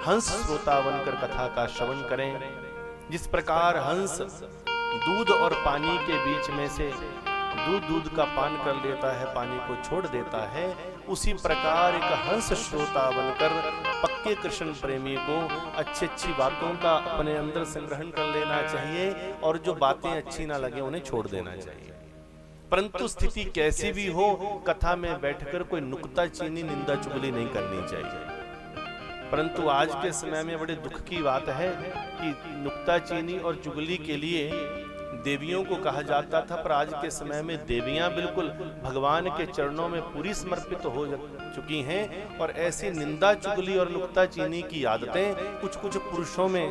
हंस श्रोता बनकर कथा का श्रवण करें। जिस प्रकार हंस दूध और पानी के बीच में से दूध का पान कर लेता है, पानी को छोड़ देता है, उसी प्रकार एक हंस श्रोता बनकर पक्के कृष्ण प्रेमी को अच्छी अच्छी बातों का अपने अंदर संग्रहण कर लेना चाहिए और जो बातें अच्छी ना लगे उन्हें छोड़ देना चाहिए। परंतु स्थिति कैसी भी हो, कथा में बैठकर कोई नुक्ताचीनी निंदा चुगली नहीं करनी चाहिए। परंतु आज के समय में बड़े दुख की बात है कि नुक्ताचीनी और चुगली के लिए देवियों को कहा जाता था, पर आज के समय में देवियां बिल्कुल भगवान के चरणों में पूरी समर्पित हो चुकी हैं और ऐसी निंदा चुगली और नुक्ताचीनी की आदतें कुछ कुछ पुरुषों में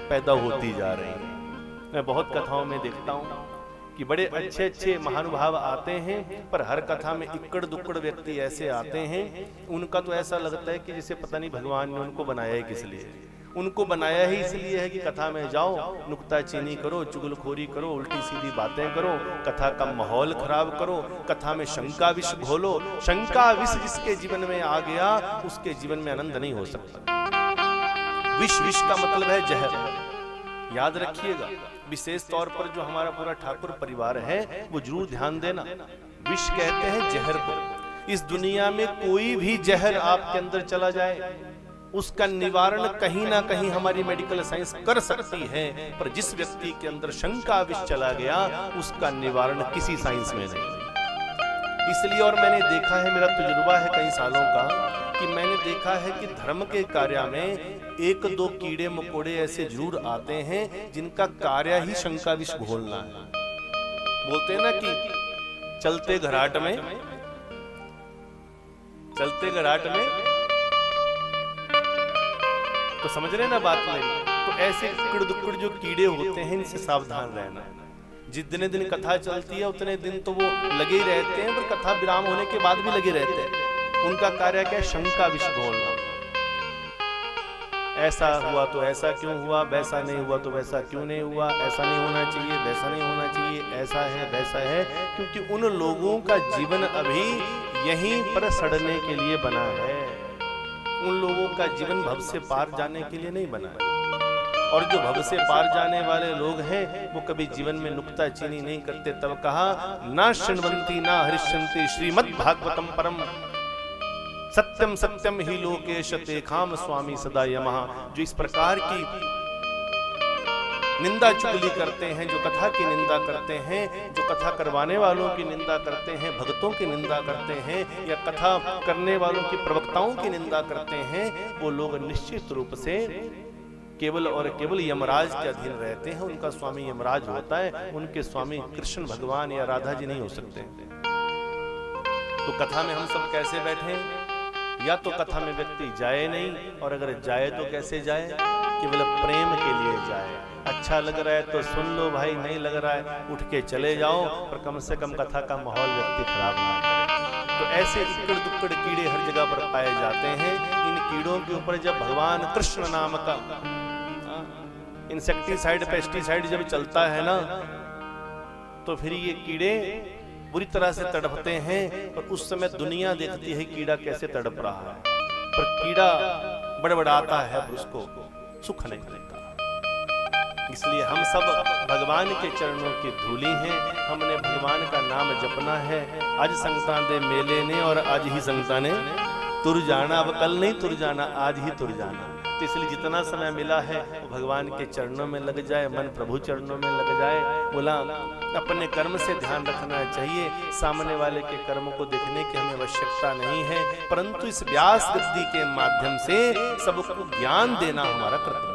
पैदा होती जा रही हैं। मैं बहुत कथाओं में देखता हूँ कि बड़े अच्छे अच्छे महानुभाव आते हैं, पर हर कथा में इक्कड़ दुक्कड़ व्यक्ति ऐसे आते हैं, उनका तो ऐसा लगता है कि जैसे पता नहीं भगवान ने उनको बनाया है किस लिए। उनको बनाया ही इसलिए है कि कथा में जाओ, नुक्ताचीनी करो, चुगलखोरी करो, उल्टी सीधी बातें करो, कथा का माहौल खराब करो, कथा में शंका विष घोलो। शंका विष जिसके जीवन में आ गया उसके जीवन में आनंद नहीं हो सकता। विष का मतलब है जहर। याद रखिएगा, विशेष तौर पर जो हमारा पूरा ठाकुर परिवार है वो जरूर ध्यान देना। विष कहते हैं जहर को। इस दुनिया में कोई भी जहर आपके अंदर चला जाए उसका निवारण कहीं ना कहीं हमारी मेडिकल साइंस कर सकती है, पर जिस व्यक्ति के अंदर शंका विष चला गया उसका निवारण किसी साइंस में नहीं। इसलिए और मैंने देखा है, मेरा तजुर्बा है कई सालों का, कि मैंने देखा है कि धर्म के कार्य में एक दो कीड़े मकोड़े ऐसे जरूर आते हैं जिनका कार्य ही शंका विष घोलना है। बोलते हैं ना कि चलते घराट में तो समझ रहे ना बात में। तो ऐसे इक्कड़ दुक्कड़ जो कीड़े होते हैं इनसे सावधान रहना। जितने दिन कथा चलती है उतने दिन तो वो लगे ही रहते हैं, पर कथा विराम होने के बाद भी लगे रहते हैं। उनका कार्य क्या है? शंका विष घोलना। ऐसा हुआ तो ऐसा क्यों हुआ, वैसा नहीं हुआ तो वैसा क्यों नहीं हुआ, ऐसा नहीं होना चाहिए, वैसा नहीं होना चाहिए, ऐसा है वैसा है। क्योंकि उन लोगों का जीवन अभी यहीं पर सड़ने के लिए बना है। उन लोगों का जीवन भव से पार जाने के लिए नहीं बना है। और जो भव से पार जाने वाले लोग हैं वो कभी जीवन में नुक्ताचीनी नहीं करते। तब कहा ना शृण्वन्ति ना हरिष्यन्ति श्रीमद् भागवतम परम सत्यम सत्यम ही लोकेश तेखाम स्वामी सदा यमः। जो इस प्रकार की निंदा चुगली करते हैं, जो कथा की निंदा करते हैं, जो कथा करवाने वालों की निंदा करते हैं, भक्तों की निंदा करते हैं, या कथा करने वालों की प्रवक्ताओं की निंदा करते हैं, वो लोग निश्चित रूप से केवल और केवल यमराज के अधीन रहते हैं। उनका स्वामी यमराज होता है, उनके स्वामी कृष्ण भगवान या राधा जी नहीं हो सकते। तो कथा में हम सब कैसे बैठे? या तो कथा में व्यक्ति जाए नहीं, और अगर जाए तो कैसे जाए? केवल प्रेम के लिए जाए। अच्छा लग रहा है तो सुन लो भाई, नहीं लग रहा है उठ के चले जाओ, पर कम से कम कथा का माहौल व्यक्ति खराब ना करे। तो ऐसे इक्कड़ दुक्कड़ कीड़े हर जगह पर पाए जाते हैं। इन कीड़ों के ऊपर जब भगवान कृष्ण नाम का इंसेक्टिसाइड पेस्टिसाइड जब चलता है ना, तो फिर ये कीड़े बुरी तरह से तड़पते हैं। और उस समय दुनिया देखती है कीड़ा कैसे तड़प रहा है, पर कीड़ा बड़बड़ाता है, पर उसको सुख नहीं देता। इसलिए हम सब भगवान के चरणों की धूली हैं। हमने भगवान का नाम जपना है। आज संगता दे मेले ने, और आज ही संगता ने तुर जाना। अब कल नहीं तुर जाना, आज ही तुर जाना। तो इसलिए जितना समय मिला है वो भगवान के चरणों में लग जाए, मन प्रभु चरणों में लग जाए। बोला अपने कर्म से ध्यान रखना चाहिए, सामने वाले के कर्म को देखने की हमें आवश्यकता नहीं है, परंतु इस व्यास गद्दी के माध्यम से सबको ज्ञान देना हमारा कर्तव्य।